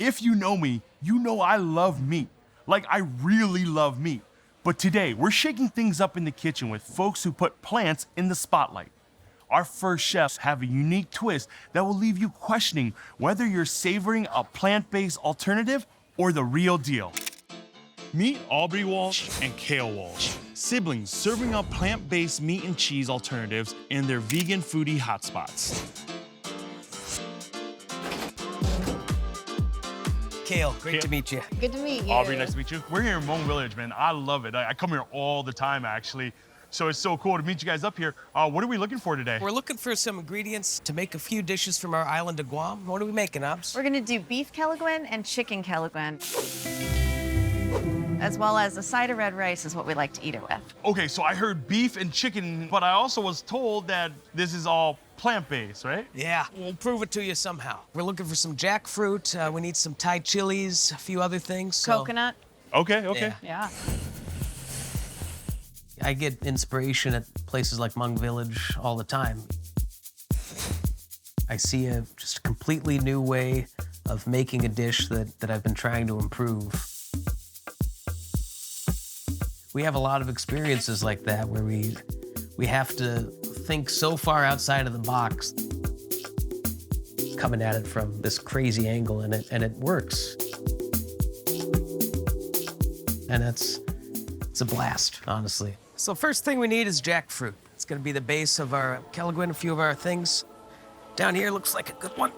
If you know me, you know I love meat. Like, I really love meat. But today, we're shaking things up in the kitchen with folks who put plants in the spotlight. Our first chefs have a unique twist that will leave you questioning whether you're savoring a plant-based alternative or the real deal. Meet Aubrey Walch and Kale Walch, siblings serving up plant-based meat and cheese alternatives in their vegan foodie hotspots. Kale, great to meet you. Good to meet you. Aubrey, nice to meet you. We're here in Hmong Village, man. I love it. I come here all the time, actually. So it's so cool to meet you guys up here. What are we looking for today? We're looking for some ingredients to make a few dishes from our island of Guam. What are we making, Obs? We're gonna do beef Kelaguen and chicken Kelaguen, as well as a side of red rice is what we like to eat it with. Okay, so I heard beef and chicken, but I also was told that this is all plant-based, right? Yeah, we'll prove it to you somehow. We're looking for some jackfruit. We need some Thai chilies, a few other things. So... Coconut. Okay. Yeah. I get inspiration at places like Hmong Village all the time. I see a just completely new way of making a dish that I've been trying to improve. We have a lot of experiences like that where we have to think so far outside of the box, coming at it from this crazy angle, and it works. And it's a blast, honestly. So first thing we need is jackfruit. It's gonna be the base of our Kelaguen, a few of our things. Down here looks like a good one.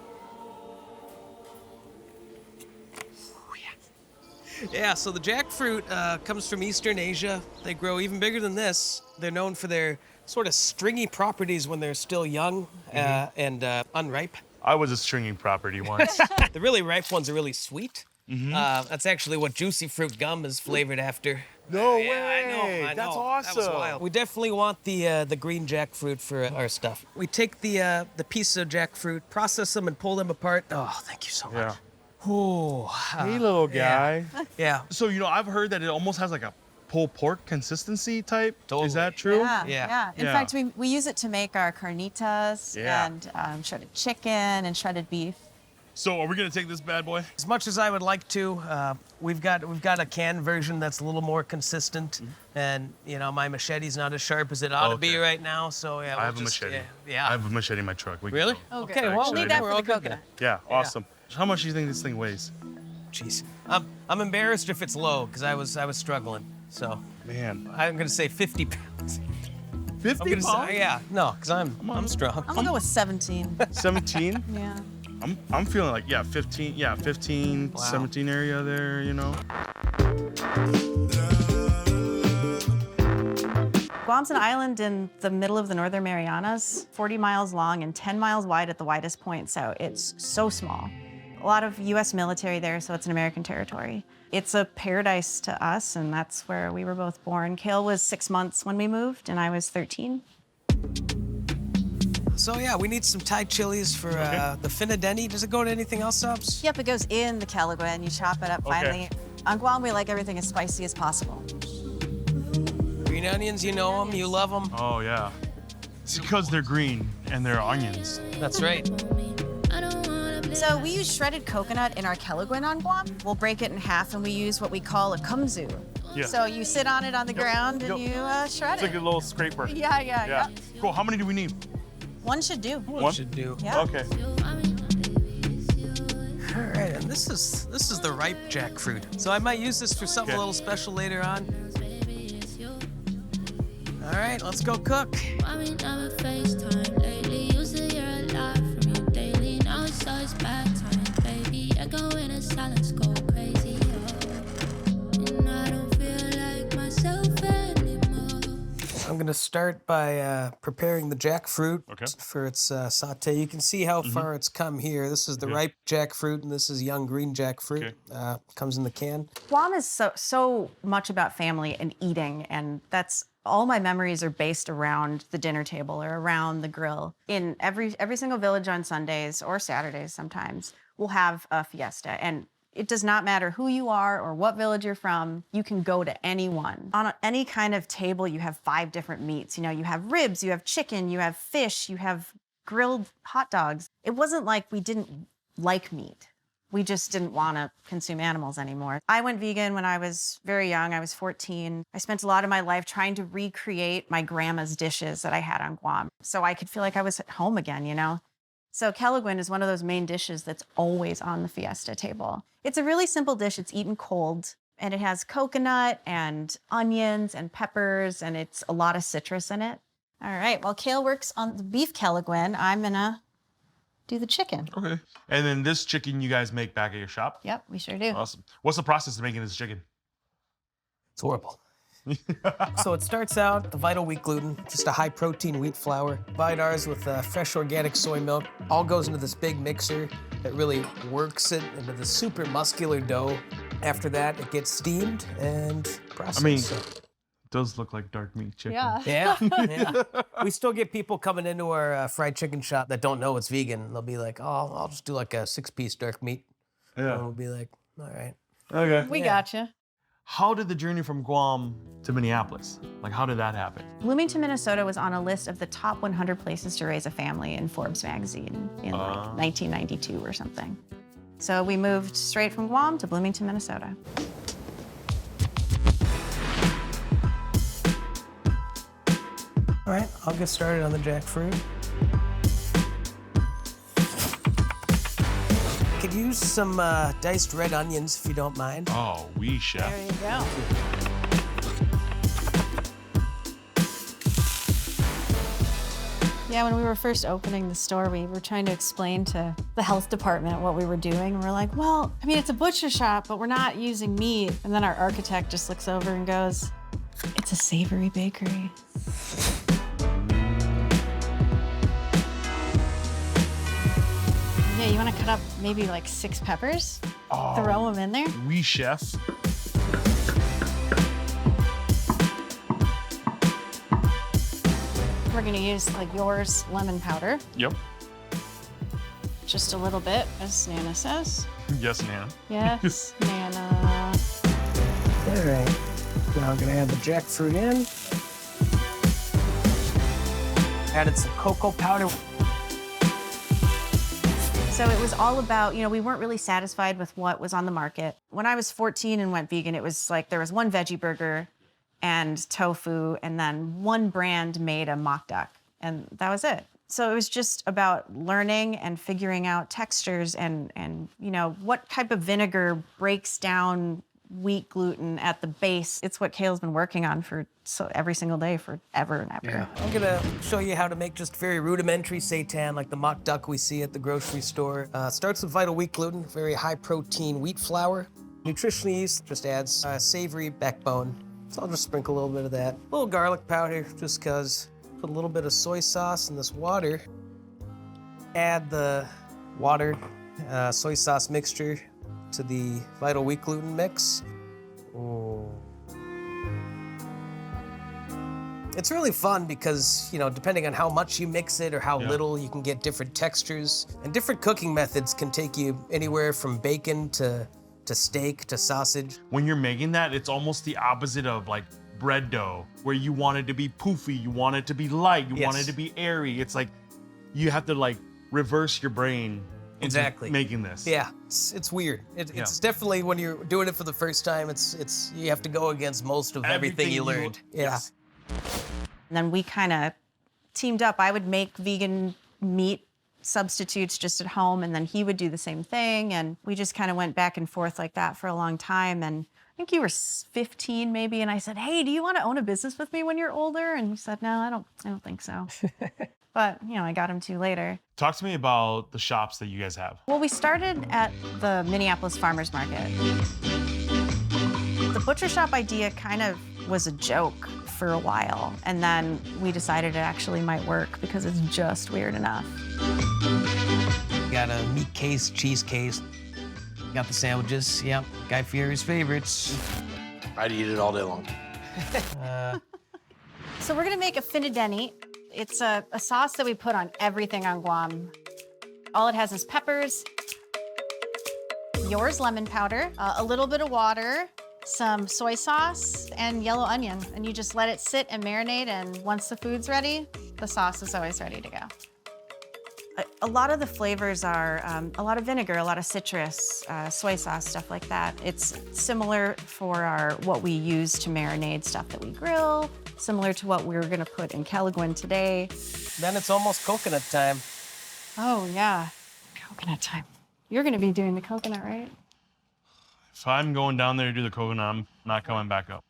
Yeah, so the jackfruit comes from Eastern Asia. They grow even bigger than this. They're known for their sort of stringy properties when they're still young and unripe. I was a stringing property once. The really ripe ones are really sweet. That's actually what juicy fruit gum is flavored after. No Yeah, way! I know. That's That was awesome. wild. We definitely want the green jackfruit for our stuff. We take the pieces of jackfruit, process them, and pull them apart. Oh, thank you so much. Yeah. Ooh, Hey, little guy. yeah. So, I've heard that it almost has like a pulled pork consistency type. Totally. Is that true? Yeah. In Yeah. fact, we use it to make our carnitas Yeah. and shredded chicken and shredded beef. So, are we gonna take this bad boy? As much as I would like to, we've got a canned version that's a little more consistent, and my machete's not as sharp as it ought to be Okay. right now. So yeah, I have a machete. Yeah. I have a machete in my truck. We can Really? go. Okay. Okay. Well, We'll need that we're for all the good coconut. Yeah, awesome. How much do you think this thing weighs? then. Jeez, I'm embarrassed if it's low because I was struggling. So Man, I'm gonna say 50 pounds. 50 I'm gonna pounds? say no, because I'm strong. I'm gonna go with 17. 17? Yeah. I'm feeling like 15, 15, Wow. 17 area there, Guam's an island in the middle of the Northern Marianas, 40 miles long and 10 miles wide at the widest point, so it's so small. A lot of US military there, so it's an American territory. It's a paradise to us, and that's where we were both born. Kale was 6 months when we moved, and I was 13. So yeah, we need some Thai chilies for the finadeni. Does it go to anything else, Subs? Yep, it goes in the Kelaguen. You chop it up finely. On Guam, we like everything as spicy as possible. Green onions, you know them, you love them. Oh, yeah. It's because they're green and they're onions. That's right. So we use shredded coconut in our Kelaguen on Guam. We'll break it in half, and we use what we call a kumzu. Yeah. So you sit on it on the ground and you shred It's like a it. little scraper. Yeah. Cool. How many do we need? One should do. One? Should do. Yeah. Okay. All right, and this is the ripe jackfruit. So I might use this for something Okay. a little special later on. All right, let's go cook. I'm gonna start by preparing the jackfruit for its saute. You can see how far it's come here. This is the ripe jackfruit, and this is young green jackfruit. Comes in the can. Guam is so much about family and eating, and that's all my memories are based around the dinner table or around the grill. In every single village on Sundays or Saturdays sometimes, we'll have a fiesta, and it does not matter who you are or what village you're from, you can go to anyone. On any kind of table, you have 5 different meats. You have ribs, you have chicken, you have fish, you have grilled hot dogs. It wasn't like we didn't like meat. We just didn't want to consume animals anymore. I went vegan when I was very young. I was 14. I spent a lot of my life trying to recreate my grandma's dishes that I had on Guam so I could feel like I was at home again, you know? So Kelaguen is one of those main dishes that's always on the fiesta table. It's a really simple dish. It's eaten cold, and it has coconut and onions and peppers, and it's a lot of citrus in it. All right, while Kale works on the beef Kelaguen, I'm gonna do the chicken. Okay. And then this chicken you guys make back at your shop? Yep, we sure do. Awesome. What's the process of making this chicken? It's horrible. So it starts out, the vital wheat gluten, just a high protein wheat flour, Vidars with fresh organic soy milk, all goes into this big mixer that really works it into the super muscular dough. After that, it gets steamed and processed. I mean, it does look like dark meat chicken. Yeah. Yeah. We still get people coming into our fried chicken shop that don't know it's vegan. They'll be like, oh, I'll just do like a 6-piece dark meat. Yeah. And we'll be like, all right. Okay. We gotcha. How did the journey from Guam to Minneapolis, like how did that happen? Bloomington, Minnesota was on a list of the top 100 places to raise a family in Forbes magazine in like 1992 or something. So we moved straight from Guam to Bloomington, Minnesota. All right, I'll get started on the jackfruit. Could use some diced red onions if you don't mind. Oh, oui, chef. There you go. Yeah, when we were first opening the store, we were trying to explain to the health department what we were doing. We're like, well, I mean, it's a butcher shop, but we're not using meat. And then our architect just looks over and goes, it's a savory bakery. Yeah, you want to cut up maybe like 6 peppers? Oh, throw them in there? Oui, chef. We're gonna use like yours lemon powder. Yep. Just a little bit, as Nana says. Yes, ma'am. Yes, Nana. All right. Now I'm gonna add the jackfruit in. Added some cocoa powder. So it was all about, you know, we weren't really satisfied with what was on the market. When I was 14 and went vegan, it was like there was one veggie burger and tofu, and then one brand made a mock duck, and that was it. So it was just about learning and figuring out textures and you know, what type of vinegar breaks down wheat gluten at the base. It's what Kale's been working on for every single day for ever and ever. Yeah. I'm gonna show you how to make just very rudimentary seitan, like the mock duck we see at the grocery store. Starts with vital wheat gluten, very high protein wheat flour. Nutritional yeast just adds a savory backbone. So I'll just sprinkle a little bit of that. A little garlic powder, just cause. Put a little bit of soy sauce in this water. Add the water, soy sauce mixture to the vital wheat gluten mix. Ooh. It's really fun because, you know, depending on how much you mix it or how little, you can get different textures. And different cooking methods can take you anywhere from bacon to steak to sausage. When you're making that, it's almost the opposite of like bread dough, where you want it to be poofy, you want it to be light, you want it to be airy. It's like you have to like reverse your brain into making this. Yeah, it's weird. It's definitely, when you're doing it for the first time, it's you have to go against most of everything you learned. And then we kind of teamed up. I would make vegan meat substitutes just at home, and then he would do the same thing, and we just kind of went back and forth like that for a long time. And I think you were 15 maybe, and I said, hey, do you want to own a business with me when you're older? And he said, no, I don't think so. But, you know, I got him to later. Talk to me about the shops that you guys have. Well, we started at the Minneapolis Farmers Market. The butcher shop idea kind of was a joke for a while, and then we decided it actually might work because it's just weird enough. Got a meat case, cheese case. Got the sandwiches, yep. Guy Fieri's favorites. I'd eat it all day long. So we're gonna make a finadeni. It's a sauce that we put on everything on Guam. All it has is peppers, yours lemon powder, a little bit of water, some soy sauce, and yellow onion. And you just let it sit and marinate, and once the food's ready, the sauce is always ready to go. A lot of the flavors are a lot of vinegar, a lot of citrus, soy sauce, stuff like that. It's similar for what we use to marinate stuff that we grill, similar to what we're gonna put in Kelaguen today. Then it's almost coconut time. Oh yeah, coconut time. You're gonna be doing the coconut, right? If I'm going down there to do the coconut, I'm not coming back up.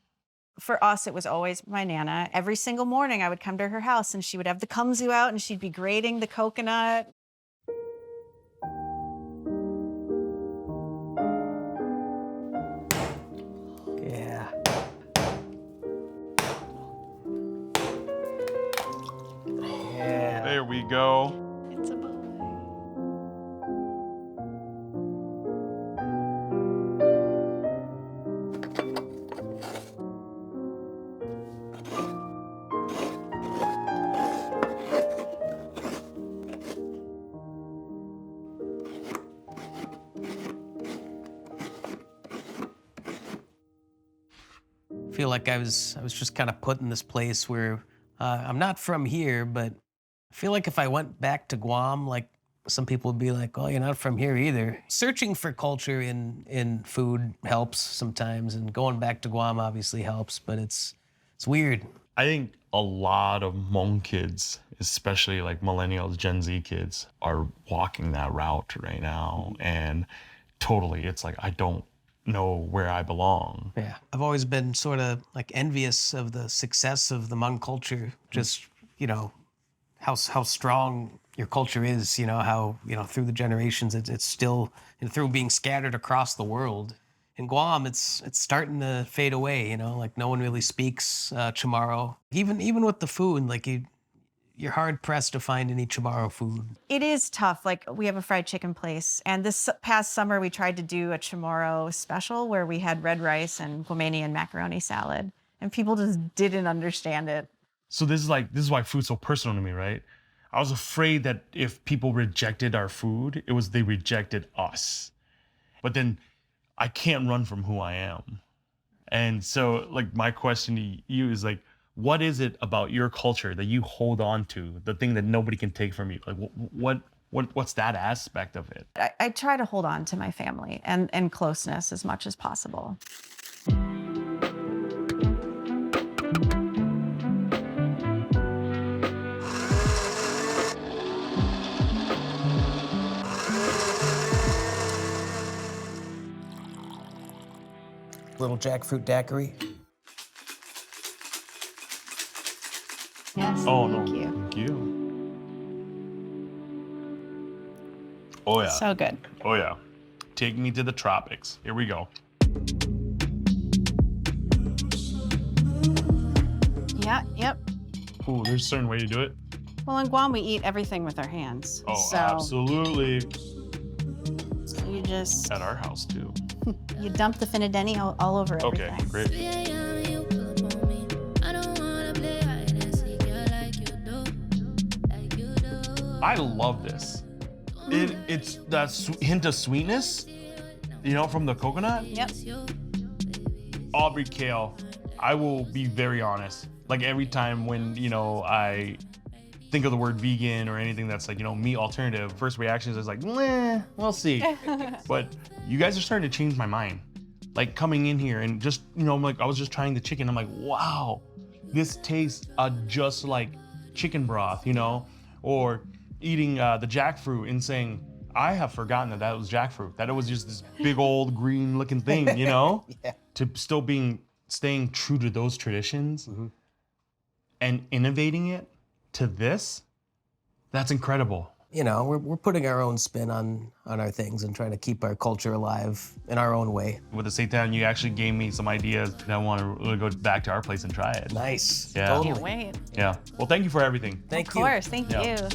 For us, it was always my Nana. Every single morning, I would come to her house and she would have the kumzu out and she'd be grating the coconut. Yeah. Yeah. There we go. It's a boy. I feel like I was just kind of put in this place where I'm not from here, but I feel like if I went back to Guam, like some people would be like, "Oh, you're not from here either." Searching for culture in food helps sometimes, and going back to Guam obviously helps, but it's weird. I think a lot of Hmong kids, especially like millennials, Gen Z kids, are walking that route right now. And totally, it's like, I don't know where I belong. Yeah. I've always been sort of like envious of the success of the Hmong culture, just, how strong your culture is, how, through the generations, it's still, through being scattered across the world. In Guam, it's starting to fade away, like no one really speaks Chamarro. Even with the food, like you're hard pressed to find any Chamarro food. It is tough. Like we have a fried chicken place, and this past summer we tried to do a Chamorro special where we had red rice and Guamanian macaroni salad, and people just didn't understand it. So this is why food's so personal to me, right? I was afraid that if people rejected our food, they rejected us. But then I can't run from who I am. And so like my question to you is like, what is it about your culture that you hold on to, the thing that nobody can take from you? Like what's that aspect of it? I try to hold on to my family and closeness as much as possible. Little jackfruit daiquiri. Yes, Oh, no. thank you. Thank you. Oh, yeah. So good. Oh, yeah. Take me to the tropics. Here we go. Yeah, yep. Ooh, there's a certain way to do it. Well, in Guam, we eat everything with our hands. Oh, so absolutely. you just, At our house, too. you dump the finadeni all over everything. Okay, great. I love this. It's that hint of sweetness, from the coconut. Yep. Aubrey, Kale, I will be very honest. Like every time when, I think of the word vegan or anything that's like, meat alternative, first reaction is like, meh, we'll see. But you guys are starting to change my mind. Like coming in here and just, like I was just trying the chicken. I'm like, wow, this tastes just like chicken broth, or eating the jackfruit and saying, I have forgotten that was jackfruit, that it was just this big old green looking thing, Yeah. To still staying true to those traditions and innovating it to this, that's incredible. We're putting our own spin on our things and trying to keep our culture alive in our own way. With the Seitan, you actually gave me some ideas that I want to really go back to our place and try it. Nice. Yeah. Totally. Can't wait. Yeah. Well, thank you for everything. Thank Of you. course, thank Yeah. you.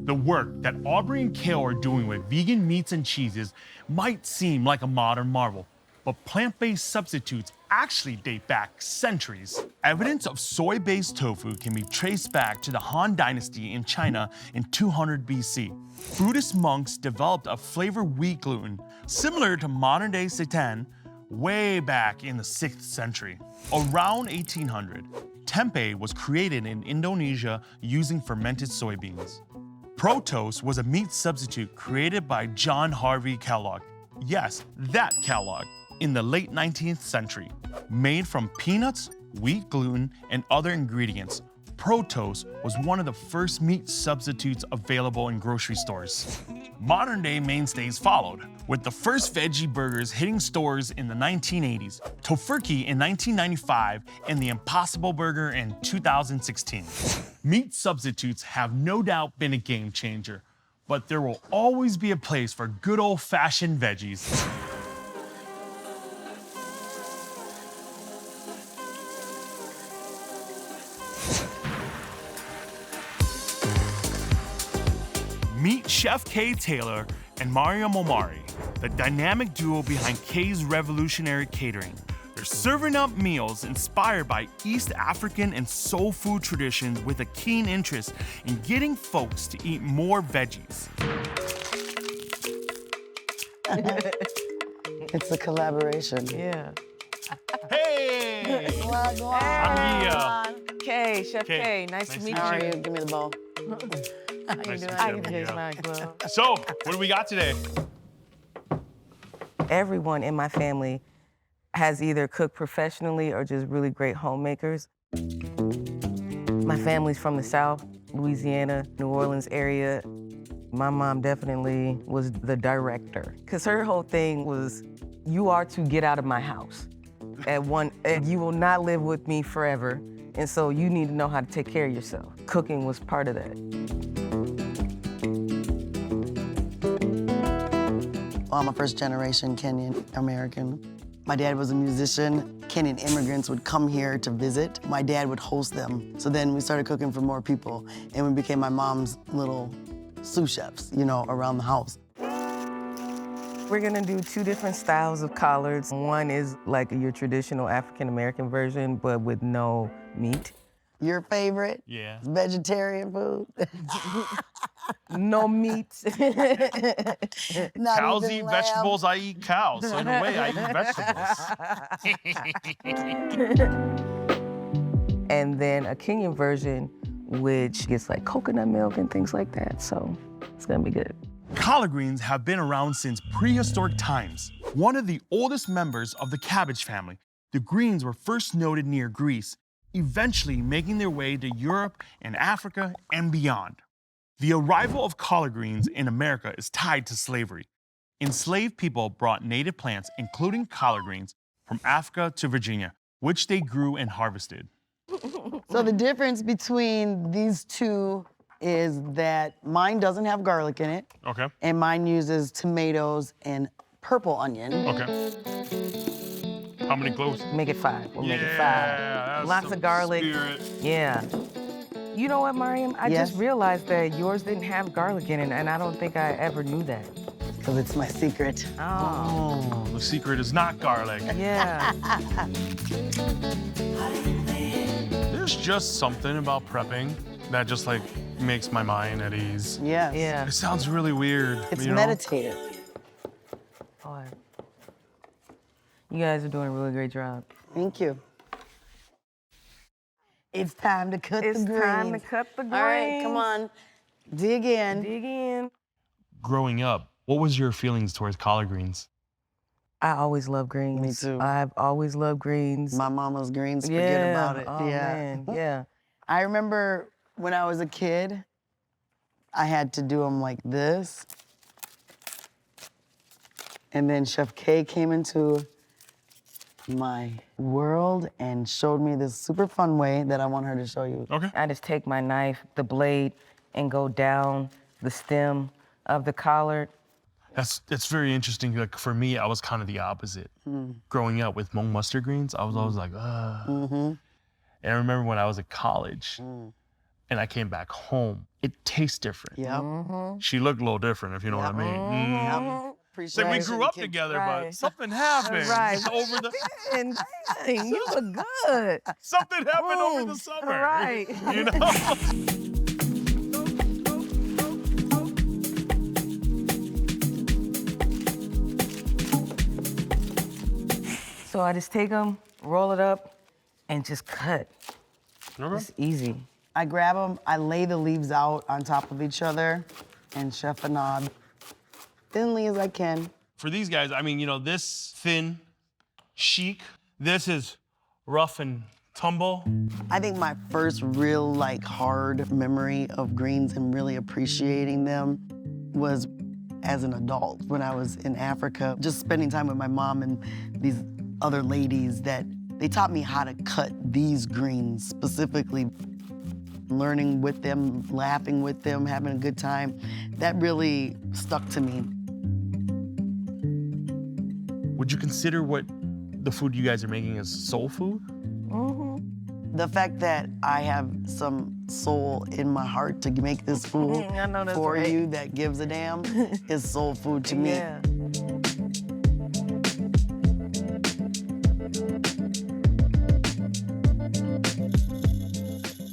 The work that Aubrey and Kale are doing with vegan meats and cheeses might seem like a modern marvel, but plant-based substitutes actually date back centuries. Evidence of soy-based tofu can be traced back to the Han Dynasty in China in 200 BC. Buddhist monks developed a flavored wheat gluten similar to modern-day seitan, way back in the 6th century. Around 1800, tempeh was created in Indonesia using fermented soybeans. Protos was a meat substitute created by John Harvey Kellogg. Yes, that Kellogg, in the late 19th century. Made from peanuts, wheat gluten, and other ingredients, Protos was one of the first meat substitutes available in grocery stores. Modern-day mainstays followed, with the first veggie burgers hitting stores in the 1980s, Tofurkey in 1995, and the Impossible Burger in 2016. Meat substitutes have no doubt been a game changer, but there will always be a place for good old-fashioned veggies. Meet Chef Kay Taylor and Mariam Omari, the dynamic duo behind Kay's revolutionary catering. They're serving up meals inspired by East African and soul food traditions with a keen interest in getting folks to eat more veggies. It's a collaboration. Yeah. Hey! I'm Yia. Kay, Chef Kay, nice to meet How are you. you? Give me the bowl. How you Nice to doing? meet I you, can taste Yia. my glove. So, what do we got today? Everyone in my family has either cooked professionally or just really great homemakers. My family's from the South, Louisiana, New Orleans area. My mom definitely was the director, because her whole thing was, you are to get out of my house. And you will not live with me forever, and so you need to know how to take care of yourself. Cooking was part of that. Well, I'm a first generation Kenyan American. My dad was a musician. Kenyan immigrants would come here to visit. My dad would host them. So then we started cooking for more people, and we became my mom's little sous chefs, you know, around the house. We're gonna do two different styles of collards. One is like your traditional African-American version, but with no meat. Your favorite? Yeah. Vegetarian food? No meat. Not Cows even eat lamb? vegetables, I eat cows. So in a way, I eat vegetables. And then a Kenyan version, which gets like coconut milk and things like that. So it's gonna be good. Collard greens have been around since prehistoric times. One of the oldest members of the cabbage family, the greens were first noted near Greece, eventually making their way to Europe and Africa and beyond. The arrival of collard greens in America is tied to slavery. Enslaved people brought native plants, including collard greens, from Africa to Virginia, which they grew and harvested. So the difference between these two is that mine doesn't have garlic in it, Okay. and mine uses tomatoes and purple onion. Okay. How many cloves? Make it 5. We'll make it 5. that's Lots some of garlic. spirit. Yeah. You know what, Mariam? I Yes? just realized that yours didn't have garlic in it, and I don't think I ever knew that. Because it's my secret. Oh, Oh, the secret is not garlic. yeah. There's just something about prepping that just like makes my mind at ease. Yes. Yeah. It sounds really weird. It's you know? meditative. Boy. You guys are doing a really great job. Thank you. It's time to cut It's the greens. time to cut the greens. All right, come on. Dig in. Dig in. Growing up, what was your feelings towards collard greens? I always love greens. Me too. I've always loved greens. My mama's greens, forget yeah. about it. Oh, yeah. man. Yeah. I remember when I was a kid, I had to do them like this. And then Chef Kay came into my world and showed me this super fun way that I want her to show you. Okay. I just take my knife, the blade, and go down the stem of the collard. That's very interesting. Like for me, I was kind of the opposite. Growing up with Hmong mustard greens, I was always like, ugh. And I remember when I was at college and I came back home, it tastes different. Yep. She looked a little different, if you know what I mean. Yep. It's like we grew up together, but something happened over the And dang, you look good. something happened over the summer. Right. You know? So I just take them, roll it up, and just cut. It's easy. I grab them, I lay the leaves out on top of each other, and chef a knob thinly as I can. For these guys, I mean, you know, this thin, chic, this is rough and tumble. I think my first real, like, hard memory of greens and really appreciating them was as an adult when I was in Africa, just spending time with my mom and these other ladies that they taught me how to cut these greens specifically. Learning with them, laughing with them, having a good time, that really stuck to me. Would you consider what the food you guys are making as soul food? The fact that I have some soul in my heart to make this food I know that's for right. you that gives a damn is soul food to me. Yeah.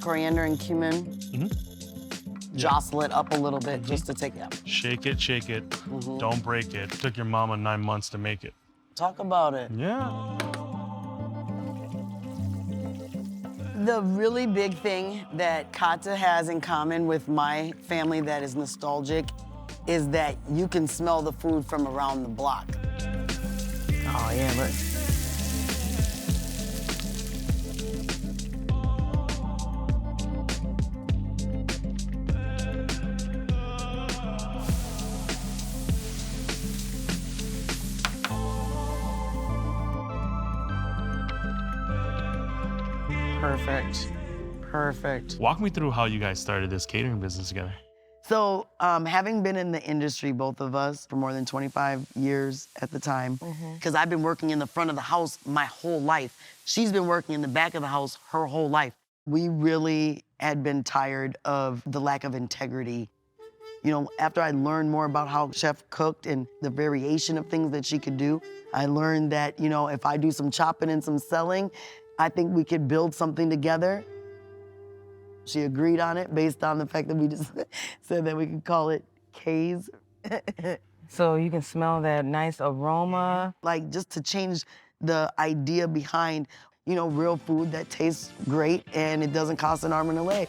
Coriander and cumin, jostle it up a little bit just to take it out. Shake it, don't break it. Took your mama 9 months to make it. Talk about it. Yeah. The really big thing that Kata has in common with my family that is nostalgic is that you can smell the food from around the block. Oh, yeah, look. Perfect. Perfect. Walk me through how you guys started this catering business together. So, having been in the industry, both of us, for more than 25 years at the time, because I've been working in the front of the house my whole life. She's been working in the back of the house her whole life. We really had been tired of the lack of integrity. You know, after I learned more about how Chef cooked and the variation of things that she could do, I learned that, you know, if I do some chopping and some selling, I think we could build something together. She agreed on it based on the fact that we just said that we could call it K's. So you can smell that nice aroma. Like, just to change the idea behind, you know, real food that tastes great and it doesn't cost an arm and a leg.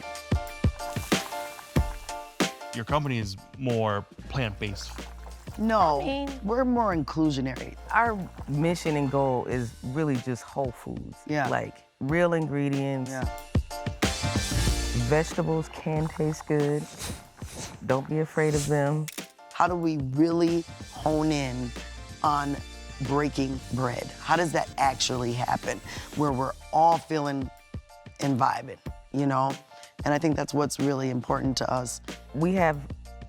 Your company is more plant-based. No, we're more inclusionary. Our mission and goal is really just whole foods. Yeah. Like real ingredients. Yeah. Vegetables can taste good. Don't be afraid of them. How do we really hone in on breaking bread? How does that actually happen where we're all feeling and vibing, you know? And I think that's what's really important to us. We have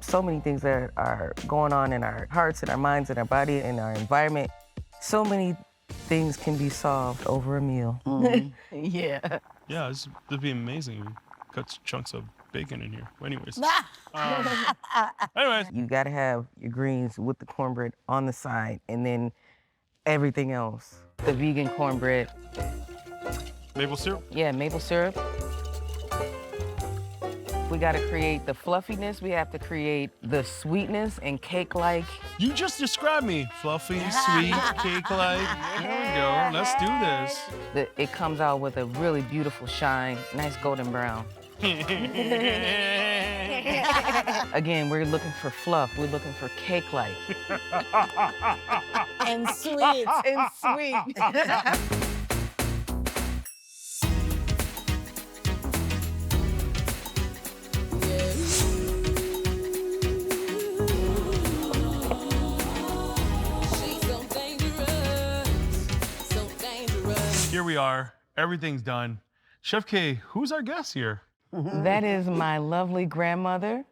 so many things that are going on in our hearts and our minds and our body and our environment. So many things can be solved over a meal. Yeah. Yeah, this would be amazing. You cut chunks of bacon in here. Anyways. Anyways. You gotta have your greens with the cornbread on the side and then everything else. The vegan cornbread. Maple syrup? Yeah, maple syrup. We gotta create the fluffiness, we have to create the sweetness and cake-like. You just described me. Fluffy, sweet, cake-like. There we go. Let's do this. It comes out with a really beautiful shine, nice golden brown. Again, we're looking for fluff, we're looking for cake-like. And sweet. And sweet. Here we are. Everything's done. Chef K, who's our guest here? That is my lovely grandmother.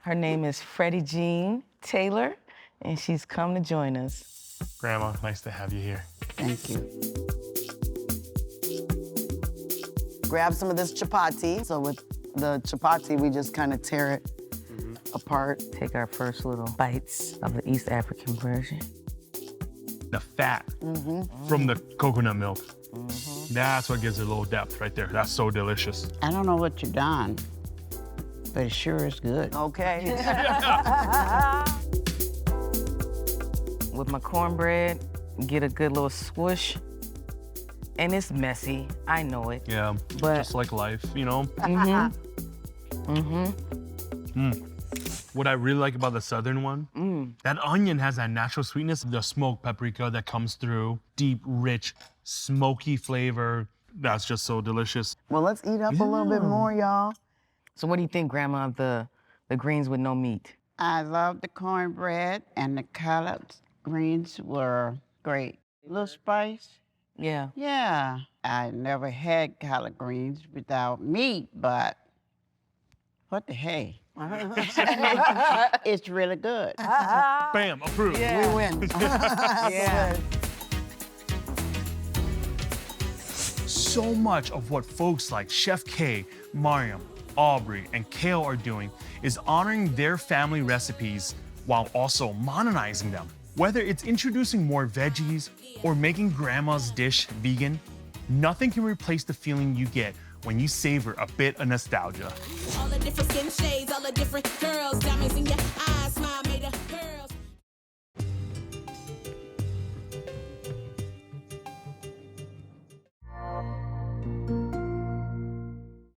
Her name is Freddie Jean Taylor, and she's come to join us. Grandma, nice to have you here. Thank you. Grab some of this chapati. So with the chapati, we just kind of tear it apart. Take our first little bites of the East African version. The fat from the coconut milk. That's what gives it a little depth right there. That's so delicious. I don't know what you've done, but it sure is good. Okay. With my cornbread, get a good little swoosh And it's messy, I know it. Yeah, But- just like life, you know? What I really like about the southern one, that onion has that natural sweetness, the smoked paprika that comes through, deep, rich, smoky flavor. That's just so delicious. Well, let's eat up a little bit more, y'all. So what do you think, Grandma, of the greens with no meat? I love the cornbread, and the collard greens were great. Little spice. Yeah. Yeah, I never had collard greens without meat, but what the hey? It's really good. Bam, approved. We win. Yeah. So much of what folks like Chef K, Mariam, Aubrey, and Kale are doing is honoring their family recipes while also modernizing them. Whether it's introducing more veggies or making grandma's dish vegan, nothing can replace the feeling you get when you savor a bit of nostalgia. All the different skin shades, all the different girls, diamonds in your eyes.